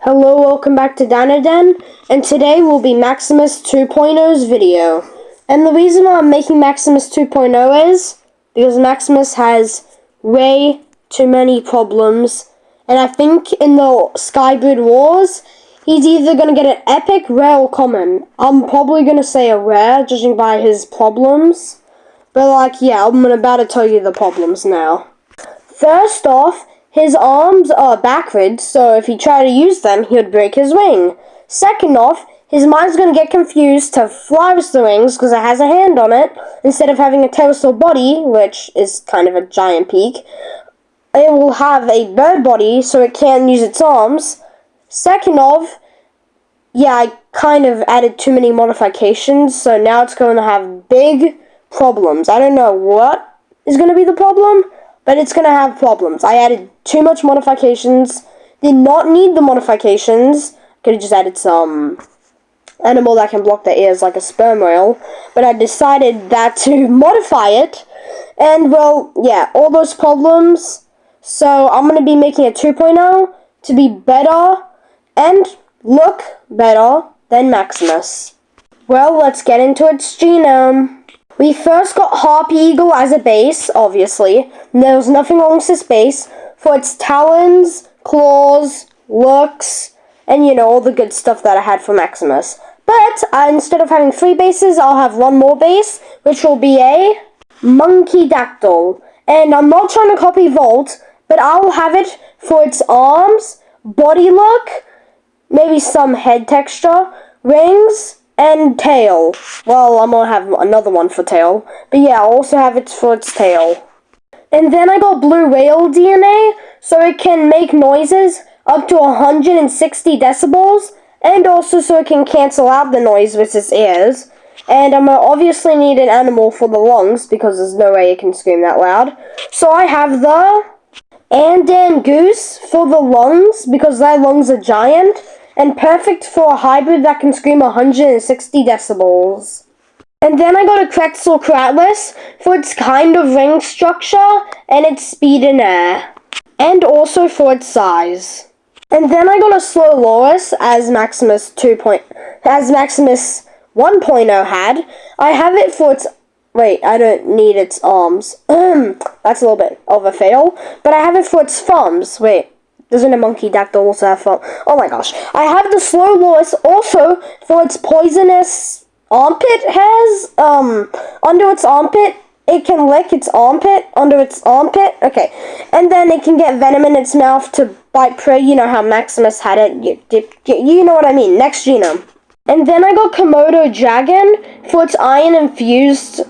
Hello, welcome back to Dinoden, and today will be Maximus 2.0's video. And the reason why I'm making Maximus 2.0 is because Maximus has way too many problems, and I think in the Skybrid Wars, he's either going to get an epic, rare, or common. I'm probably going to say a rare, judging by his problems, but I'm about to tell you the problems now. First off, his arms are backwards, so if he tried to use them, he would break his wing. Second off, his mind's going to get confused to fly with the wings because it has a hand on it, instead of having a pterosaur body, which is kind of a giant peak. It will have a bird body, so it can't use its arms. Second off, I kind of added too many modifications, so now it's going to have big problems. I don't know what is going to be the problem, but it's going to have problems. I added too much modifications. Did not need the modifications. Could have just added some animal that can block the ears like a sperm whale. But I decided that to modify it. And, all those problems. So I'm going to be making a 2.0 to be better and look better than Maximus. Well, let's get into its genome. We first got Harpy Eagle as a base, obviously. There was nothing wrong with this base for its talons, claws, looks, and all the good stuff that I had for Maximus. But instead of having 3 bases, I'll have 1 more base, which will be a monkey dactyl. And I'm not trying to copy Volt, but I'll have it for its arms, body look, maybe some head texture, rings, and tail. Well, I'm gonna have another one for tail. But I'll also have it for its tail. And then I got blue whale DNA, so it can make noises up to 160 decibels, and also so it can cancel out the noise with its ears. And I'm gonna obviously need an animal for the lungs, because there's no way it can scream that loud. So I have the Andan Goose for the lungs, because their lungs are giant, and perfect for a hybrid that can scream 160 decibels. And then I got a Quetzalcoatlus for its kind of ring structure and its speed in air, and also for its size. And then I got a Slowlorus as Maximus 1.0 had. I have it for its... Wait, I don't need its arms. That's a little bit of a fail. But I have it for its thumbs. Wait. Doesn't a monkey dactyl also have fun? Oh my gosh. I have the Slowlorus also for its poisonous armpit hairs. Under its armpit, it can lick its armpit under its armpit. Okay. And then it can get venom in its mouth to bite prey. You know how Maximus had it. You know what I mean. Next genome. And then I got Komodo dragon for its iron infused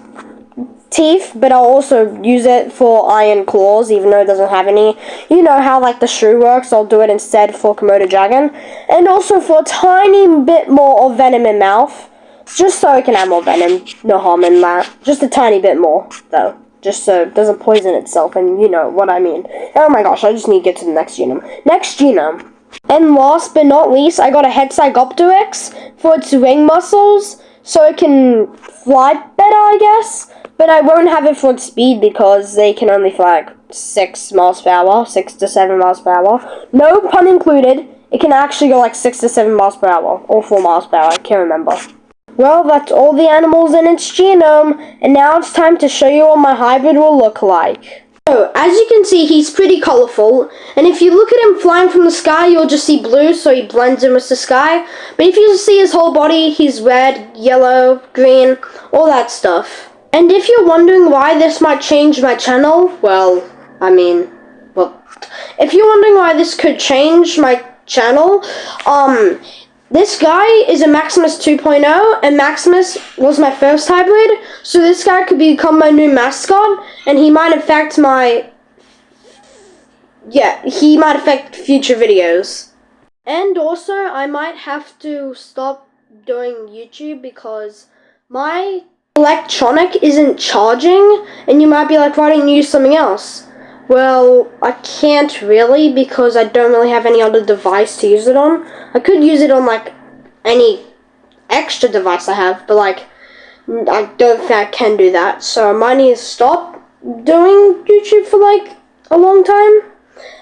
teeth, but I'll also use it for iron claws, even though it doesn't have any. You know how the shrew works, I'll do it instead for Komodo dragon. And also for a tiny bit more of venom in mouth, just so it can have more venom. No harm in that. Just a tiny bit more, though. Just so it doesn't poison itself, and you know what I mean. Oh my gosh, I just need to get to the next genome. Next genome. And last but not least, I got a Hexagopteryx for its wing muscles, so it can fly better, I guess. But I won't have it for its speed because they can only fly 6 miles per hour, 6 to 7 miles per hour. No pun included. It can actually go 6 to 7 miles per hour, or 4 miles per hour, I can't remember. Well, that's all the animals in its genome, and now it's time to show you what my hybrid will look like. So, as you can see, he's pretty colorful, and if you look at him flying from the sky, you'll just see blue, so he blends in with the sky. But if you see his whole body, he's red, yellow, green, all that stuff. And if you're wondering why this might change my channel, if you're wondering why this could change my channel, this guy is a Maximus 2.0, and Maximus was my first hybrid, so this guy could become my new mascot, and he might affect future videos. And also, I might have to stop doing YouTube because my electronic isn't charging, and you might be like, why don't you use something else? Well, I can't really because I don't really have any other device to use it on. I could use it on any extra device I have, but I don't think I can do that. So I might need to stop doing YouTube for a long time,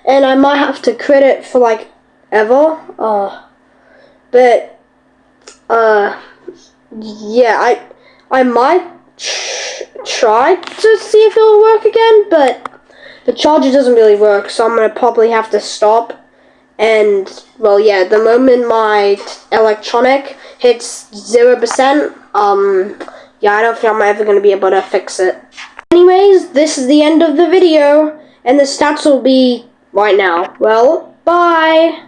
and I might have to quit it for ever. But yeah, I might try to see if it'll work again, but the charger doesn't really work, so I'm gonna probably have to stop. And well, yeah, the moment my electronic hits 0%, yeah, I don't think I'm ever gonna be able to fix it. Anyways, this is the end of the video, and the stats will be right now. Well, bye!